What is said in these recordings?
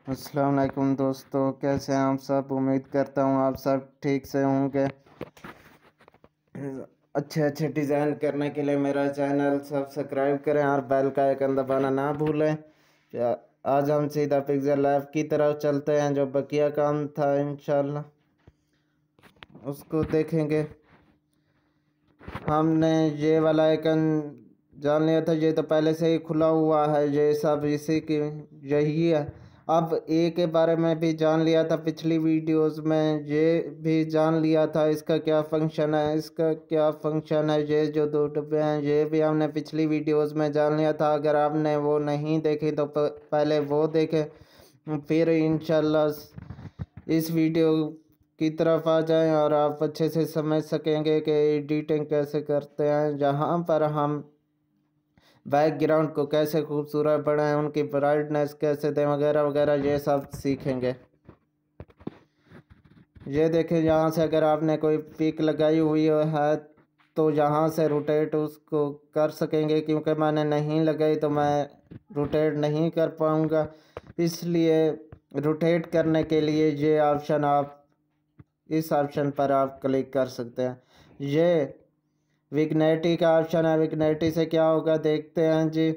अस्सलाम वालेकुम दोस्तों, कैसे हैं आप सब। उम्मीद करता हूँ आप सब ठीक से होंगे। अच्छे अच्छे डिज़ाइन करने के लिए मेरा चैनल सब्सक्राइब करें और बेल का आइकन दबाना ना भूलें। आज हम सीधा पिक्सल लैब की तरफ चलते हैं। जो बकिया काम था इंशाल्लाह उसको देखेंगे। हमने ये वाला आइकन जान लिया था, ये तो पहले से ही खुला हुआ है, ये सब इसी की यही है। अब ए के बारे में भी जान लिया था पिछली वीडियोस में, ये भी जान लिया था इसका क्या फंक्शन है, इसका क्या फंक्शन है। ये जो दो डब्बे हैं ये भी हमने पिछली वीडियोस में जान लिया था। अगर आपने वो नहीं देखी तो पहले वो देखें, फिर इंशाल्लाह इस वीडियो की तरफ आ जाएं और आप अच्छे से समझ सकेंगे कि एडिटिंग कैसे करते हैं। जहाँ पर हम बैकग्राउंड को कैसे खूबसूरत बनाएं, उनकी ब्राइटनेस कैसे दें, वगैरह वगैरह ये सब सीखेंगे। ये देखें, यहाँ से अगर आपने कोई पिक लगाई हुई है तो यहाँ से रोटेट उसको कर सकेंगे। क्योंकि मैंने नहीं लगाई तो मैं रोटेट नहीं कर पाऊँगा, इसलिए रोटेट करने के लिए ये ऑप्शन आप इस ऑप्शन पर आप क्लिक कर सकते हैं। ये विग्नेटी का ऑप्शन है। विग्नेटी से क्या होगा देखते हैं जी।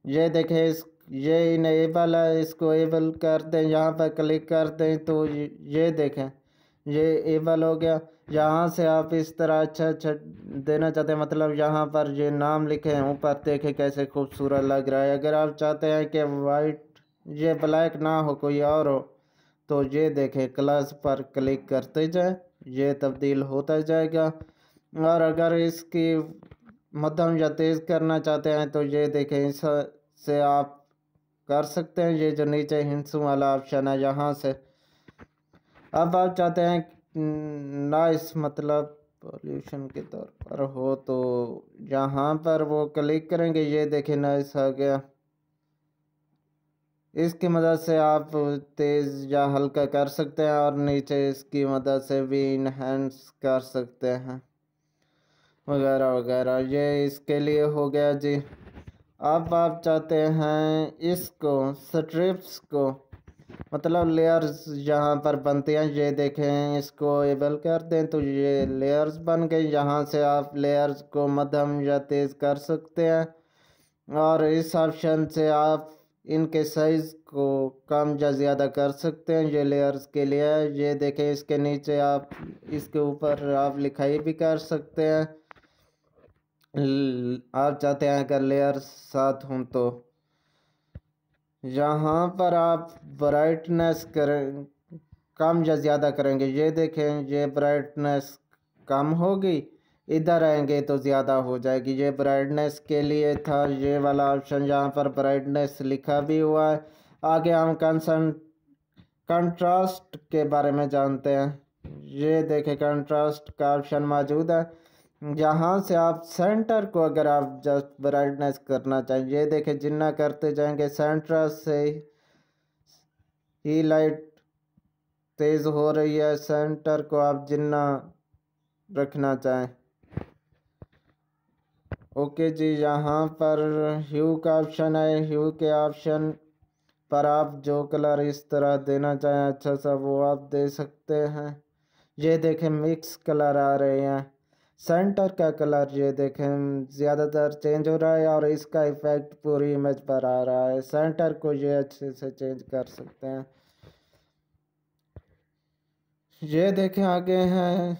ये देखें, इस ये इनेबल है, इसको एबल कर दें, यहाँ पर क्लिक कर दें तो ये देखें ये एबल हो गया। यहाँ से आप इस तरह अच्छा अच्छा देना चाहते हैं, मतलब यहाँ पर ये नाम लिखे हैं ऊपर, देखें कैसे खूबसूरत लग रहा है। अगर आप चाहते हैं कि वाइट ये ब्लैक ना हो कोई और हो तो ये देखें क्लास पर क्लिक करते जाए, ये तब्दील होता जाएगा। और अगर इसकी मध्यम या तेज़ करना चाहते हैं तो ये देखें इससे आप कर सकते हैं। ये जो नीचे हिंट्स वाला ऑप्शन है यहाँ से। अब आप चाहते हैं नॉइस मतलब पॉल्यूशन के तौर पर हो तो यहाँ पर वो क्लिक करेंगे, ये देखें नॉइस आ गया। इसकी मदद से आप तेज़ या हल्का कर सकते हैं और नीचे इसकी मदद से भी इनहेंस कर सकते हैं वगैरह वगैरह। ये इसके लिए हो गया जी। अब आप चाहते हैं इसको स्ट्रिप्स को मतलब लेयर्स यहाँ पर बनते हैं, ये देखें इसको एबल कर दें तो ये लेयर्स बन गई। यहाँ से आप लेयर्स को मध्यम या तेज़ कर सकते हैं और इस ऑप्शन से आप इनके साइज़ को कम या ज़्यादा कर सकते हैं। ये लेयर्स के लिए ये देखें, इसके नीचे आप इसके ऊपर आप लिखाई भी कर सकते हैं। आप चाहते हैं अगर लेयर साथ हों तो यहाँ पर आप ब्राइटनेस करें कम या ज़्यादा करेंगे, ये देखें ये ब्राइटनेस कम होगी, इधर आएंगे तो ज़्यादा हो जाएगी। ये ब्राइटनेस के लिए था ये वाला ऑप्शन, यहाँ पर ब्राइटनेस लिखा भी हुआ है। आगे हम कंट्रास्ट के बारे में जानते हैं। ये देखें कंट्रास्ट का ऑप्शन मौजूद है। यहाँ से आप सेंटर को अगर आप जस्ट ब्राइटनेस करना चाहें, ये देखें जितना करते जाएंगे सेंटर से ही लाइट तेज़ हो रही है। सेंटर को आप जितना रखना चाहें। ओके जी, यहाँ पर ह्यू का ऑप्शन है। ह्यू के ऑप्शन पर आप जो कलर इस तरह देना चाहें अच्छा सा वो आप दे सकते हैं। ये देखें मिक्स कलर आ रहे हैं। सेंटर का कलर ये देखें ज़्यादातर चेंज हो रहा है और इसका इफ़ेक्ट पूरी इमेज पर आ रहा है। सेंटर को ये अच्छे से चेंज कर सकते हैं। ये देखें आगे हैं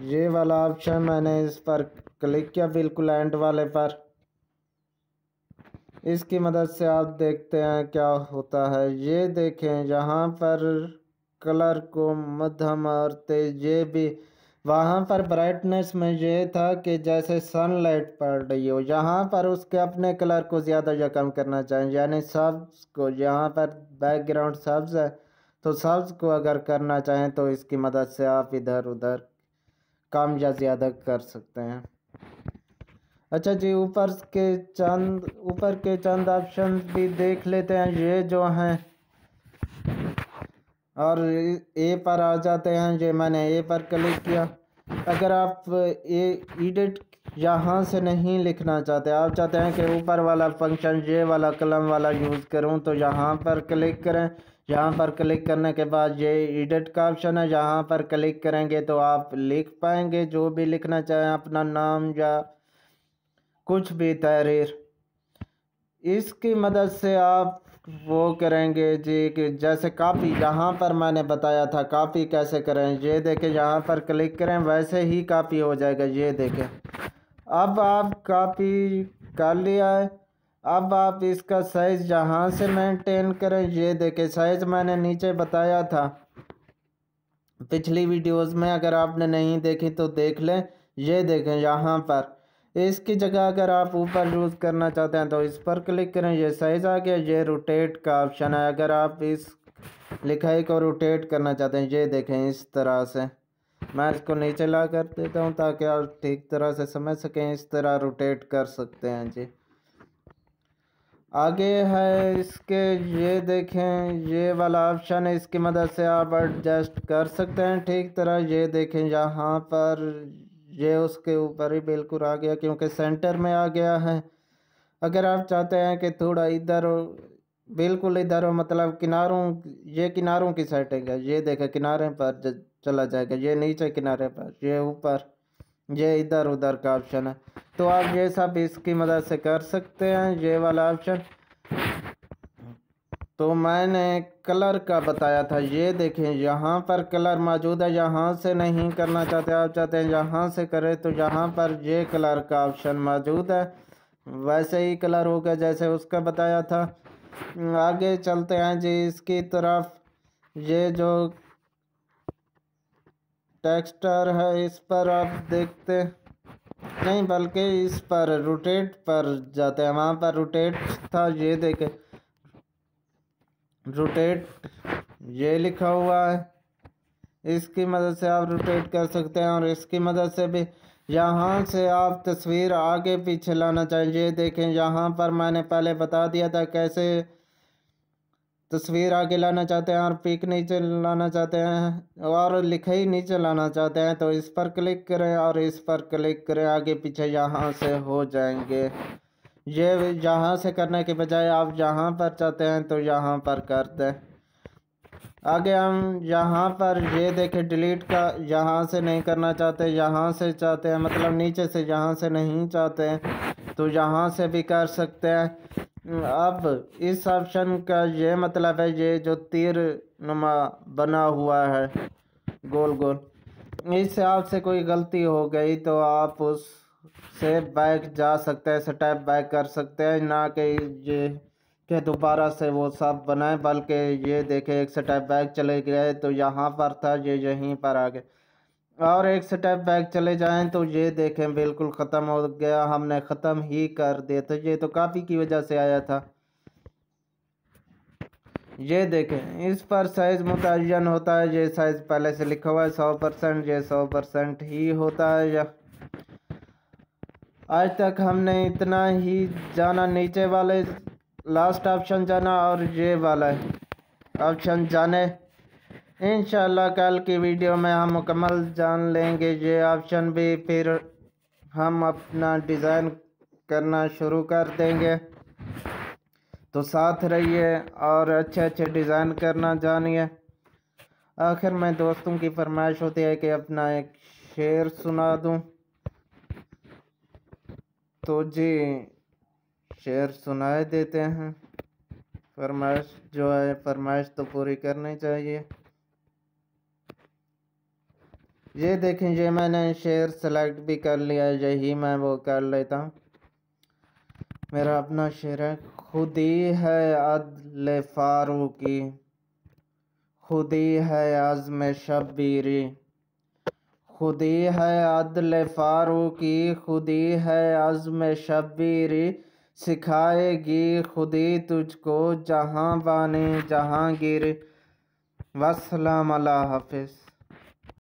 ये वाला ऑप्शन, मैंने इस पर क्लिक किया बिल्कुल एंड वाले पर। इसकी मदद से आप देखते हैं क्या होता है। ये देखें यहाँ पर कलर को मध्यम और तेज, ये भी वहाँ पर ब्राइटनेस में ये था कि जैसे सनलाइट पड़ रही हो, यहाँ पर उसके अपने कलर को ज़्यादा या कम करना चाहिए। यानी सब्ज़ को, यहाँ पर बैकग्राउंड सब्ज़ है तो सब्ज़ को अगर करना चाहें तो इसकी मदद से आप इधर उधर कम या ज़्यादा कर सकते हैं। अच्छा जी, ऊपर के चंद ऑप्शन भी देख लेते हैं ये जो हैं, और ए पर आ जाते हैं। ये मैंने ए पर क्लिक किया। अगर आप ए एडिट यहाँ से नहीं लिखना चाहते, आप चाहते हैं कि ऊपर वाला फंक्शन ये वाला कलम वाला यूज़ करूँ, तो यहाँ पर क्लिक करें। यहाँ पर क्लिक करने के बाद ये एडिट का ऑप्शन है, यहाँ पर क्लिक करेंगे तो आप लिख पाएंगे जो भी लिखना चाहें, अपना नाम या कुछ भी तहरीर। इसकी मदद से आप वो करेंगे जी कि जैसे कॉपी, यहाँ पर मैंने बताया था कॉपी कैसे करें। ये देखें, यहाँ पर क्लिक करें वैसे ही कॉपी हो जाएगा। ये देखें, अब आप कॉपी कर लिया है। अब आप इसका साइज़ यहाँ से मेंटेन करें। ये देखें, साइज़ मैंने नीचे बताया था पिछली वीडियोस में, अगर आपने नहीं देखी तो देख लें। ये देखें, यहाँ पर इसकी जगह अगर आप ऊपर यूज़ करना चाहते हैं तो इस पर क्लिक करें। ये साइज़ आ गया। ये रोटेट का ऑप्शन है, अगर आप इस लिखाई को रोटेट करना चाहते हैं, ये देखें इस तरह से। मैं इसको नीचे ला कर देता हूँ ताकि आप ठीक तरह से समझ सकें। इस तरह रोटेट कर सकते हैं जी। आगे है इसके, ये देखें ये वाला ऑप्शन है, इसकी मदद से आप एडजस्ट कर सकते हैं ठीक तरह। ये देखें, यहाँ पर ये उसके ऊपर ही बिल्कुल आ गया क्योंकि सेंटर में आ गया है। अगर आप चाहते हैं कि थोड़ा इधर हो, बिल्कुल इधर हो, मतलब किनारों, ये किनारों की सेटिंग है। ये देखें, किनारे पर चला जाएगा, ये नीचे किनारे पर, ये ऊपर, ये इधर उधर का ऑप्शन है। तो आप ये सब इसकी मदद से कर सकते हैं, ये वाला ऑप्शन। तो मैंने कलर का बताया था। ये देखें, यहाँ पर कलर मौजूद है। यहाँ से नहीं करना चाहते, आप चाहते हैं यहाँ से करें, तो यहाँ पर ये कलर का ऑप्शन मौजूद है। वैसे ही कलर होगा जैसे उसका बताया था। आगे चलते हैं जी इसकी तरफ। ये जो टेक्सचर है इस पर आप देखते नहीं, बल्कि इस पर रोटेट पर जाते हैं। वहाँ पर रोटेट था, ये देखें रोटेट ये लिखा हुआ है। इसकी मदद से आप रोटेट कर सकते हैं और इसकी मदद से भी यहाँ से आप तस्वीर आगे पीछे लाना चाहिए। ये देखें, यहाँ पर मैंने पहले बता दिया था कैसे तस्वीर आगे लाना चाहते हैं और पिक नीचे लाना चाहते हैं और लिखाई नीचे लाना चाहते हैं, तो इस पर क्लिक करें और इस पर क्लिक करें, आगे पीछे यहाँ से हो जाएंगे। ये यहाँ से करने के बजाय आप यहाँ पर चाहते हैं तो यहाँ पर कर दें। आगे हम यहाँ पर ये देखें डिलीट का, यहाँ से नहीं करना चाहते, यहाँ से चाहते हैं, मतलब नीचे से यहाँ से नहीं चाहते हैं तो यहाँ से भी कर सकते हैं। अब इस ऑप्शन का ये मतलब है, ये जो तीर नुमा बना हुआ है गोल गोल, इससे आपसे कोई गलती हो गई तो आप उस से बैक जा सकते हैं, स्टेप बैक कर सकते हैं, ना कि ये कि दोबारा से वो सब बनाए, बल्कि ये देखें एक स्टेप बैक चले गए तो यहाँ पर था, ये यहीं पर आ गए। और एक स्टेप बैक चले जाएं तो ये देखें बिल्कुल ख़त्म हो गया, हमने ख़त्म ही कर दिया था। ये तो कॉपी की वजह से आया था। ये देखें, इस पर साइज़ मुतय्यन होता है। ये साइज़ पहले से लिखा हुआ है 100%, ये 100% ही होता है। या आज तक हमने इतना ही जाना, नीचे वाले लास्ट ऑप्शन जाना और ये वाला ऑप्शन जाने। इंशाल्लाह कल की वीडियो में हम मुकम्मल जान लेंगे ये ऑप्शन भी, फिर हम अपना डिज़ाइन करना शुरू कर देंगे। तो साथ रहिए और अच्छे अच्छे डिज़ाइन करना जानिए। आखिर में दोस्तों की फरमाइश होती है कि अपना एक शेर सुना दूं, तो जी शेर सुनाए देते हैं। फरमाइश जो है, फरमाइश तो पूरी करनी चाहिए। ये देखें, ये मैंने शेर सेलेक्ट भी कर लिया है, यही मैं वो कर लेता हूँ। मेरा अपना शेर है। खुदी है अदल फारूकी, खुदी है आज़म शब्बीरी, खुदी है अदल फारूकी, खुदी है आज़म शब्बीरी, सिखाएगी खुदी तुझको जहाँ बानी जहाँगीर। वस्सलाम अला हाफिज़।